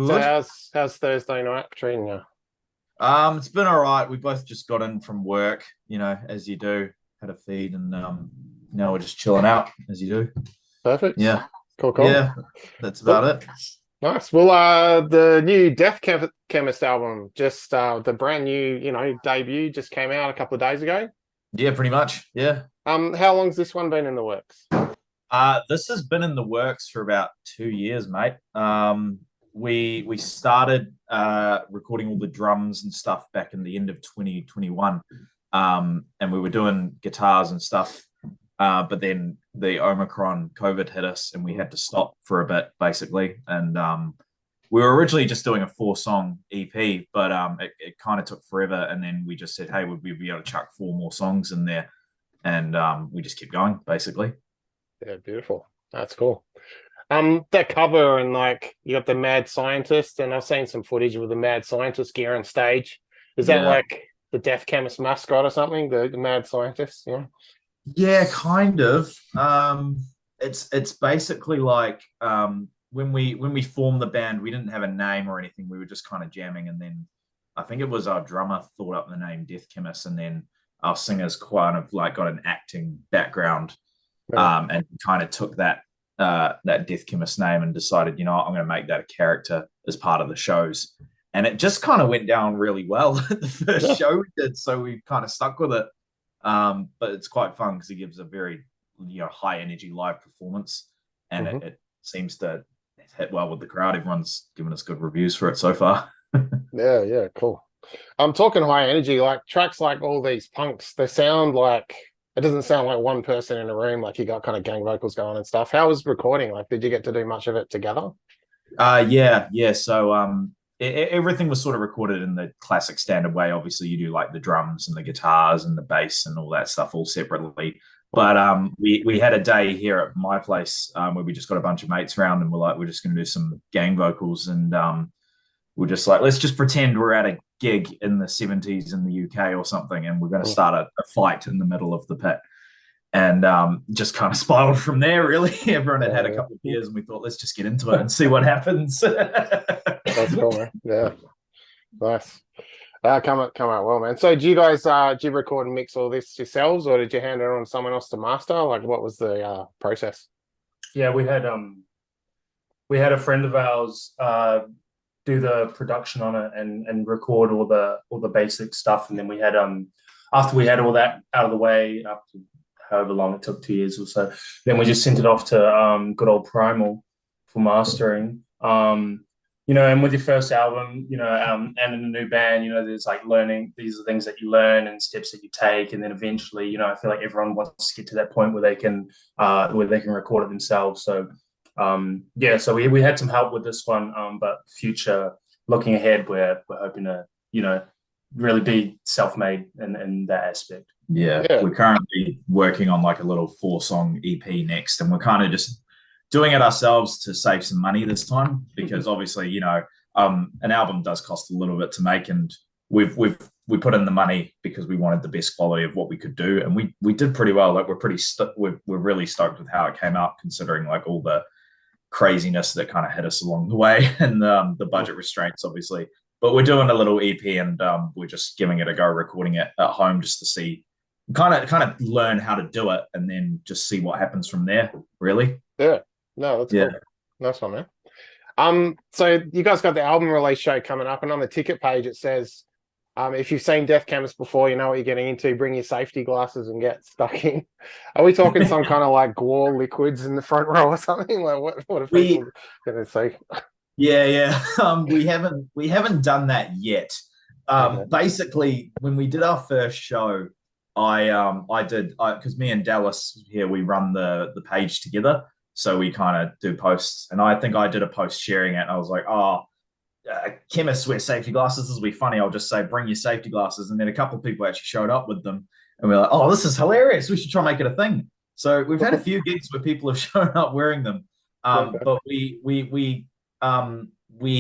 So Good. how's Thursday night treating you? It's been all right. We both just got in from work, as you do. Had a feed, and now we're just chilling out, as you do. Perfect. Yeah, Cool, cool. yeah, that's Well, about it. nice. Well, the new Chemist album, just the brand new, debut just came out a couple of days ago. Yeah, pretty much. Yeah. How long's this one been in the works? This has been in the works for about 2 years, mate. We started recording all the drums and stuff back in the end of 2021, and we were doing guitars and stuff. But then the Omicron COVID hit us, and we had to stop for a bit, basically. And we were originally just doing a 4-song EP, but it kind of took forever. And then we just said, "Hey, would we be able to chuck 4 more songs in there?" And we just kept going, basically. Yeah, beautiful. That's cool. That cover and like you got the mad scientist, and I've seen some footage with the mad scientist gear on stage. Is that Yeah. like the Death Chemist mascot or something? The mad scientist, yeah. Yeah, kind of. It's basically like when we formed the band, we didn't have a name or anything. We were just kind of jamming, and then I think it was our drummer thought up the name Death Chemist, and then our singers kind of like got an acting background, Yeah. and kind of took that Death Chemist name and decided, I'm going to make that a character as part of the shows. And it just kind of went down really well at the Yeah. first show we did, so we kind of stuck with it. But it's quite fun because he gives a very high energy live performance, and Mhm. it seems to hit well with the crowd. Everyone's given us good reviews for it so far. Yeah, yeah, cool. I'm talking high energy, like tracks like all these punks, they sound like it doesn't sound like one person in a room, like you got kind of gang vocals going and stuff. How was recording? Like, did you get to do much of it together? Yeah. So everything was sort of recorded in the classic standard way. Obviously, you do like the drums and the guitars and the bass and all that stuff all separately. But we had a day here at my place where we just got a bunch of mates around, and we're just going to do some gang vocals, and we're just like, let's just pretend we're at a gig in the 70s in the UK or something, and we're going to Mm. start a fight in the middle of the pit. And just kind of spiraled from there, really. Everyone had a couple of beers, and we thought, let's just get into it and see what happens. That's cool, man. Yeah, nice. Come out well, man. So, do you guys do you record and mix all this yourselves, or did you hand it on to someone else to master? Like, what was the process? Yeah, we had a friend of ours do the production on it and record all the basic stuff, and then we had after we had all that out of the way, after however long it took, 2 years or so, then we just sent it off to good old Primal for mastering. And with your first album, and in a new band, there's like learning. These are things that you learn and steps that you take, and then eventually, I feel like everyone wants to get to that point where they can record it themselves. So, so we had some help with this one, but future looking ahead, we're hoping to, really be self-made in that aspect. Yeah, Yeah. we're currently working on like a little 4-song EP next, and we're kind of just doing it ourselves to save some money this time because obviously, an album does cost a little bit to make, and we put in the money because we wanted the best quality of what we could do, and we did pretty well. Like we're really stoked with how it came out, considering like all the craziness that kind of hit us along the way and the budget restraints, obviously. But we're doing a little EP, and we're just giving it a go, recording it at home just to see, kind of learn how to do it, and then just see what happens from there. Really. Yeah. No, that's Yeah. cool. Nice one, man. So you guys got the album release show coming up, and on the ticket page it says, if you've seen Death Chemist before, you know what you're getting into. Bring your safety glasses and get stuck in. Are we talking some kind of like gore liquids in the front row or something? Like what are We people going to see? Yeah. We haven't done that yet. Okay. Basically, when we did our first show, I did because me and Dallas here, we run the page together, so we kind of do posts, and I think I did a post sharing it, and I was like, chemists wear safety glasses. This will be funny. I'll just say, bring your safety glasses, and then a couple of people actually showed up with them, and we are like, oh, this is hilarious. We should try and make it a thing. So we've had a few gigs where people have shown up wearing them, Okay. but we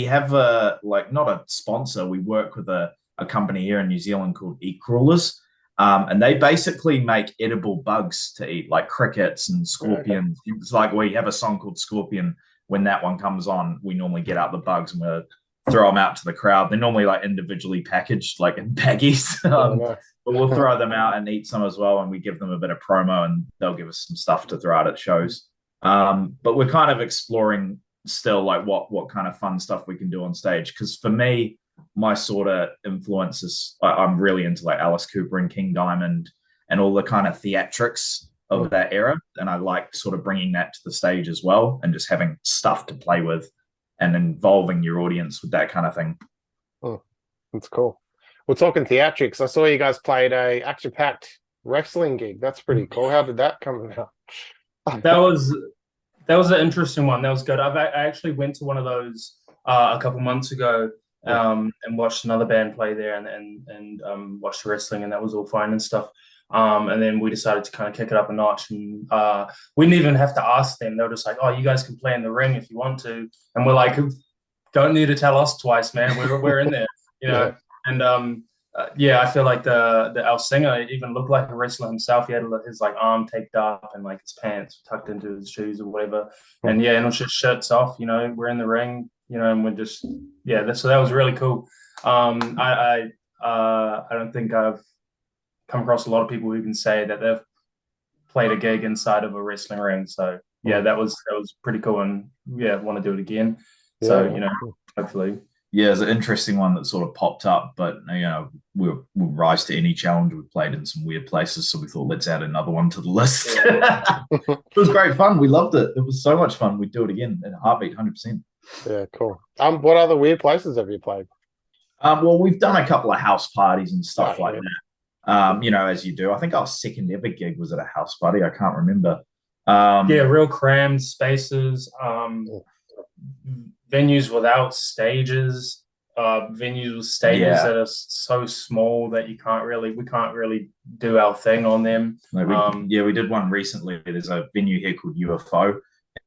have a, like, not a sponsor. We work with a company here in New Zealand called Eat Crawlers. And they basically make edible bugs to eat, like crickets and Okay. scorpions. It's like we have a song called Scorpion, when that one comes on, we normally get out the bugs and we throw them out to the crowd. They're normally like individually packaged, like in baggies. But we'll throw them out and eat some as well, and we give them a bit of promo, and they'll give us some stuff to throw out at shows. But we're kind of exploring still like what kind of fun stuff we can do on stage. Because for me, my sort of influences, I'm really into like Alice Cooper and King Diamond and all the kind of theatrics of that era, and I like sort of bringing that to the stage as well, and just having stuff to play with and involving your audience with that kind of thing. Oh, that's cool. We're talking theatrics. I saw you guys played a action-packed wrestling gig. That's pretty cool. How did that come about? That was an interesting one. That was good. I actually went to one of those a couple months ago and watched another band play there and watched the wrestling, and that was all fine and stuff. And then we decided to kind of kick it up a notch, and we didn't even have to ask them. They were just like, "Oh, you guys can play in the ring if you want to," and we're like, "Don't need to tell us twice, man. We're in there, you know." Yeah. And I feel like our singer even looked like a wrestler himself. He had his like arm taped up and like his pants tucked into his shoes or whatever. And yeah, and just shirts off. You know, we're in the ring. You know, and we're just so that was really cool. I don't think I've come across a lot of people who can say that they've played a gig inside of a wrestling ring. So yeah, that was pretty cool, and want to do it again. So hopefully. Yeah, it's an interesting one that sort of popped up, but we'll rise to any challenge. We've played in some weird places, so we thought let's add another one to the list. It was great fun. We loved it. It was so much fun. We'd do it again in a heartbeat, 100%. Yeah, cool. What other weird places have you played? Well, we've done a couple of house parties and stuff like that. As you do. I think our second ever gig was at a house party. I can't remember. Real crammed spaces. Venues without stages, venues with stages that are so small that we can't really do our thing on them. We did one recently. There's a venue here called UFO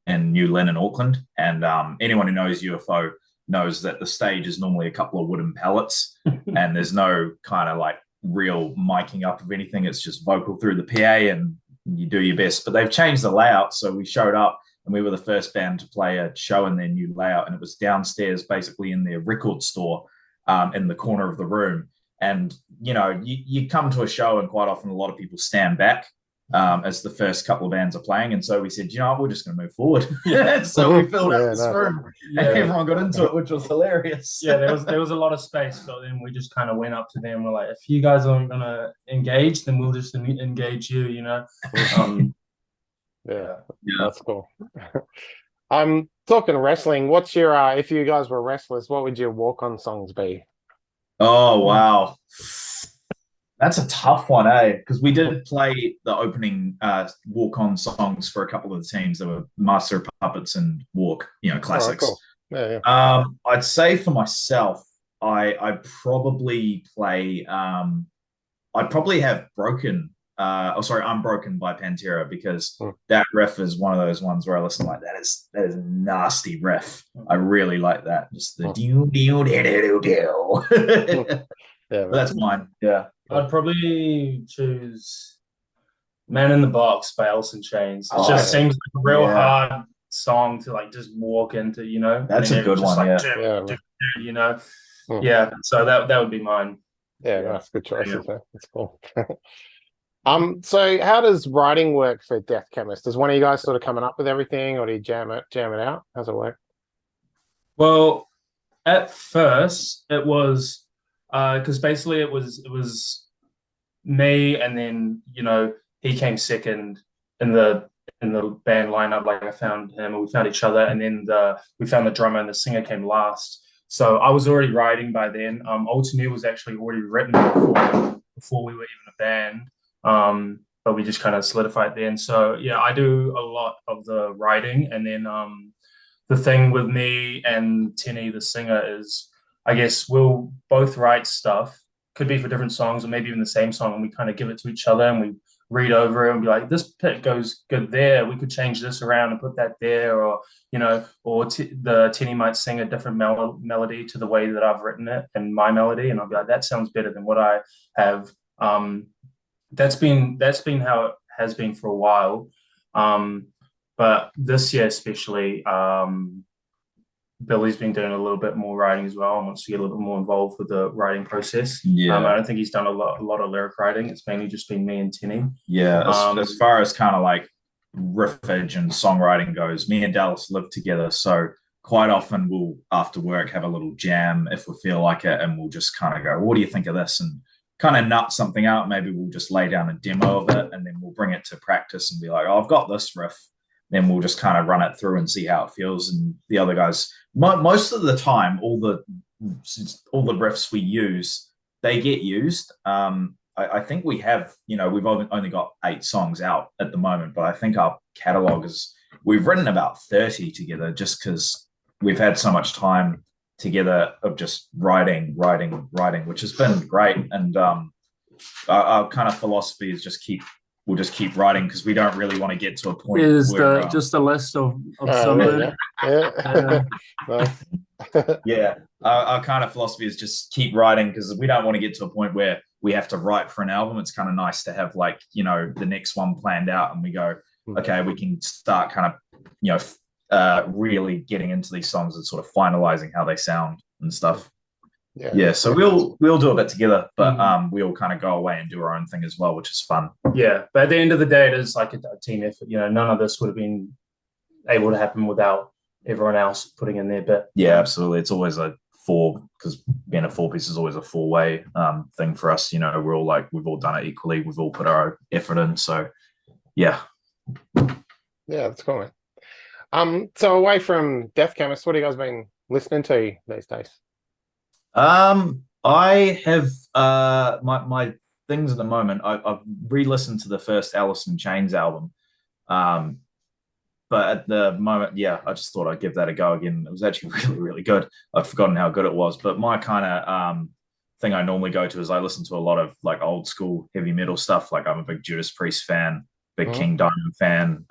in New Lynn in Auckland, and anyone who knows UFO knows that the stage is normally a couple of wooden pallets, and there's no kind of like real miking up of anything. It's just vocal through the PA, and you do your best. But they've changed the layout, so we showed up. And we were the first band to play a show in their new layout. And it was downstairs, basically in their record store in the corner of the room. And, you come to a show and quite often a lot of people stand back as the first couple of bands are playing. And so we said, we're just going to move forward. So we filled out this room and everyone got into it, which was hilarious. There was a lot of space. So then we just kind of went up to them. We're like, if you guys aren't going to engage, then we'll just engage you, Yeah, that's cool. I'm talking wrestling. What's your if you guys were wrestlers, what would your walk-on songs be? Oh wow, that's a tough one, because we did play the opening walk-on songs for a couple of the teams. There were Master of Puppets and Walk, classics. Oh, cool. I'd say for myself, I probably play. I'd probably have Broken. Unbroken by Pantera, because that riff is one of those ones where I listen like that is a nasty riff. I really like that. Just the do do do do do. Yeah, that's mine. Yeah, I'd probably choose "Man in the Box" by Alice in Chains. It just seems like a real hard song to like just walk into. That's a good one. Like, So that would be mine. Yeah, that's good choices. Yeah. That's cool. So how does writing work for Death Chemist? Is one of you guys sort of coming up with everything, or do you jam it out? How's it work? Well, at first it was because basically it was me, and then he came second in the band lineup. Like I found him, and we found each other, and then we found the drummer, and the singer came last. So I was already writing by then. Old to New was actually already written before we were even a band. But we just kind of solidified then. So I do a lot of the writing, and then the thing with me and Tenny, the singer, is I guess we'll both write stuff. Could be for different songs, or maybe even the same song, and we kind of give it to each other, and we read over it and be like, this bit goes good there. We could change this around and put that there, or the Tenny might sing a different melody to the way that I've written it and my melody, and I'll be like, that sounds better than what I have. That's been how it has been for a while. But this year especially, Billy's been doing a little bit more writing as well and wants to get a little bit more involved with the writing process. Yeah. I don't think he's done a lot of lyric writing. It's mainly just been me and Tinny. Yeah, as far as kind of like riffage and songwriting goes, me and Dallas live together, so quite often we'll after work have a little jam if we feel like it, and we'll just kind of go, what do you think of this, and kind of nut something out. Maybe we'll just lay down a demo of it and then we'll bring it to practice and be like, oh, I've got this riff. Then we'll just kind of run it through and see how it feels. And the other guys, most of the time, all the riffs we use, they get used. I think we have, we've only got 8 songs out at the moment, but I think our catalog we've written about 30 together just because we've had so much time together of just writing, which has been great. And our kind of philosophy is we'll just keep writing because we don't really want to get to a point. Is just a list of some of it? Yeah. Our kind of philosophy is just keep writing because we don't want to get to a point where we have to write for an album. It's kind of nice to have the next one planned out and we go, okay, we can start kind of, really getting into these songs and sort of finalizing how they sound and stuff. Yeah, so we'll do a bit together, but we all kind of go away and do our own thing as well, which is fun. Yeah, but at the end of the day, it is like a team effort. None of this would have been able to happen without everyone else putting in their bit. Yeah, absolutely. It's always because being a 4-piece is always a 4-way thing for us. We're all we've all done it equally. We've all put our effort in. So, yeah. Yeah, that's cool, man. So away from Death Chemist, what have you guys been listening to these days? I have my things at the moment. I've re-listened to the first Alice in Chains album, but at the moment, I just thought I'd give that a go again. It was actually really, really good. I'd forgotten how good it was. But my kind of thing I normally go to is I listen to a lot of old school heavy metal stuff. I'm a big Judas Priest fan, big King Diamond fan.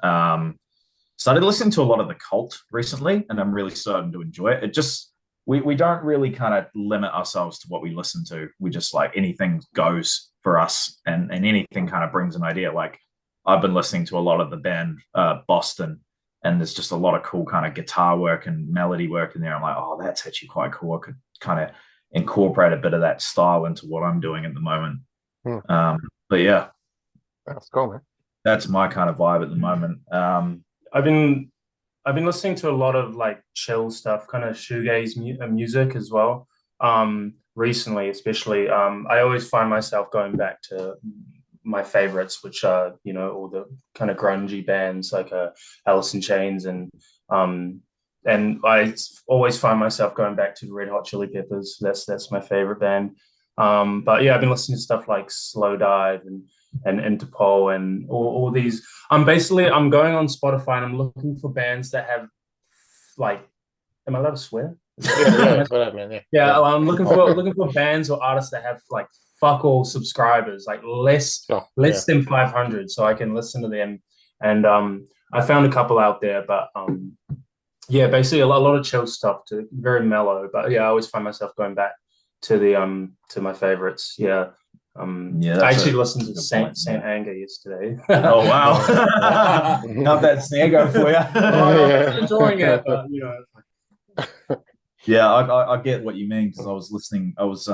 Started listening to a lot of the Cult recently, and I'm really starting to enjoy it. It just we don't really kind of limit ourselves to what we listen to. We just anything goes for us, and anything kind of brings an idea. I've been listening to a lot of the band Boston, and there's just a lot of cool kind of guitar work and melody work in there. I'm like, oh, that's actually quite cool. I could kind of incorporate a bit of that style into what I'm doing at the moment. But yeah, that's cool, man. That's my kind of vibe at the moment. I've been listening to a lot of chill stuff, kind of shoegaze music as well. Recently, especially, I always find myself going back to my favorites, which are all the kind of grungy bands like Alice in Chains, and I always find myself going back to the Red Hot Chili Peppers. That's my favorite band. But yeah, I've been listening to stuff like Slow Dive and Interpol and all these. I'm going on Spotify and I'm looking for bands that have am I allowed to swear? Yeah, I'm looking for bands or artists that have fuck all subscribers, less than 500, so I can listen to them. And I found a couple out there, but basically a lot of chill stuff, very mellow. But yeah, I always find myself going back to the to my favorites. I actually listened to Saint Anger yesterday. Oh wow! How'd that snare go for you? I'm enjoying it, but Yeah, I get what you mean, because I was listening. I was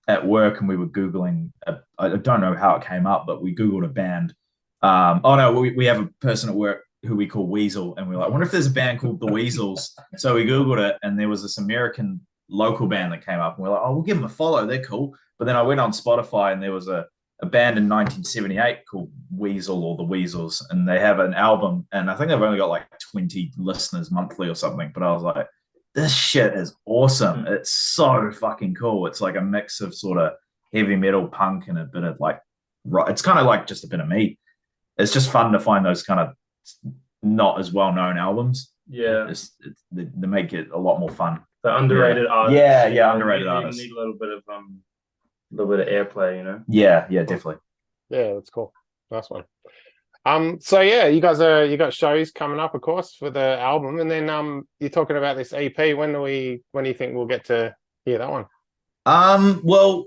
at work and we were Googling. I don't know how it came up, but we Googled a band. We have a person at work who we call Weasel, and we're like, I wonder if there's a band called the Weasels. So we Googled it, and there was this American local band that came up, and we're like, oh, we'll give them a follow. They're cool. But then I went on Spotify, and there was a band in 1978 called Weasel or the Weasels, and they have an album, and I think they've only got 20 listeners monthly or something. But I was like, this shit is awesome. It's so fucking cool. It's a mix of sort of heavy metal, punk, and a bit of it's kind of just a bit of me. It's just fun to find those kind of not as well-known albums. Yeah. They make it a lot more fun. The underrated artists. Yeah, underrated artists. You need a little bit of airplay, Yeah, definitely. Yeah, that's cool. Nice one. So yeah, you got shows coming up, of course, for the album, and then you're talking about this EP. When do you think we'll get to hear that one? Well,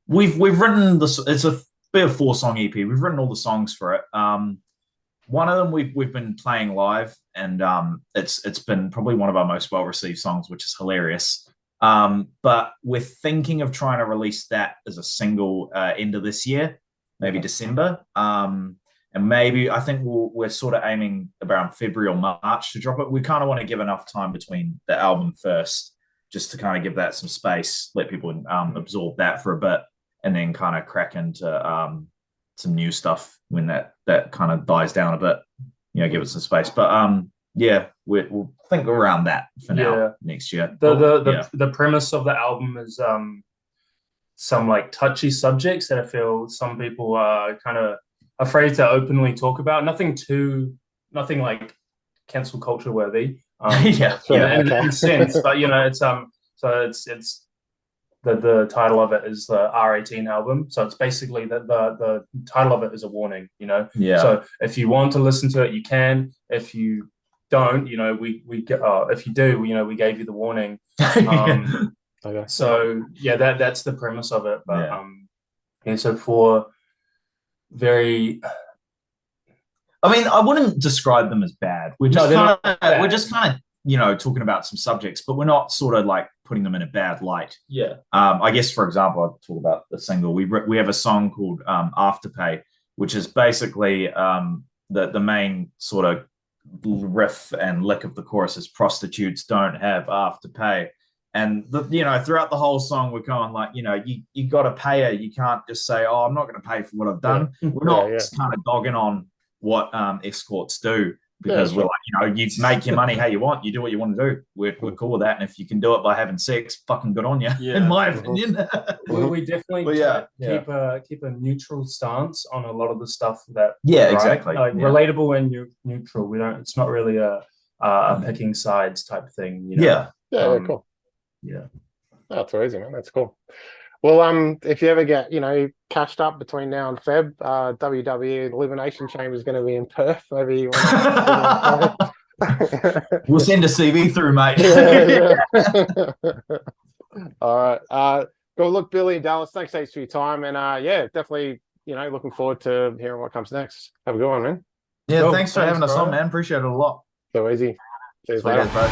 we've written this. It's a bit of 4-song EP. We've written all the songs for it. one of them we've been playing live, and it's been probably one of our most well received songs, which is hilarious. But we're thinking of trying to release that as a single end of this year, maybe December. And maybe I think we're sort of aiming around February or March to drop it. We kind of want to give enough time between the album first, just to kind of give that some space, let people absorb that for a bit, and then kind of crack into some new stuff when that kind of dies down a bit. Give it some space. But we'll think around that for now next year. The premise of the album is some like touchy subjects that I feel some people are kind of afraid to openly talk about. Nothing like cancel culture worthy. In a sense, but it's so it's the title of it is the R18 album. So it's basically the title of it is a warning. So if you want to listen to it, you can. If you don't, if you do, we gave you the warning. Okay. So that's the premise of it. But so for very, I mean, I wouldn't describe them as bad. We're just kind of talking about some subjects, but we're not sort of like putting them in a bad light. Yeah. I guess, for example, I'll talk about the single. We have a song called Afterpay, which is basically the main sort of riff and lick of the chorus is prostitutes don't have Afterpay. And throughout the whole song, we're going like, you got to pay her. You can't just say, "Oh, I'm not going to pay for what I've done." Yeah. We're not kind of dogging on what escorts do, because we're like, you make your money how you want. You do what you want to do. We're cool with that. And if you can do it by having sex, fucking good on you. Yeah. In my opinion. we definitely keep a neutral stance on a lot of the stuff that exactly. Like relatable and neutral. We don't. It's not really a picking sides type thing. Cool. Yeah. That's easy, man. That's cool. Well, if you ever get, cashed up between now and Feb, WW Elimination Chamber is going to be in Perth. Maybe you want to we'll send a CV through, mate. All right. Well, look, Billy and Dallas, thanks heaps for your time. And definitely, looking forward to hearing what comes next. Have a good one, man. Yeah, thanks for having us on, man. Appreciate it a lot. So easy. See you later, bro.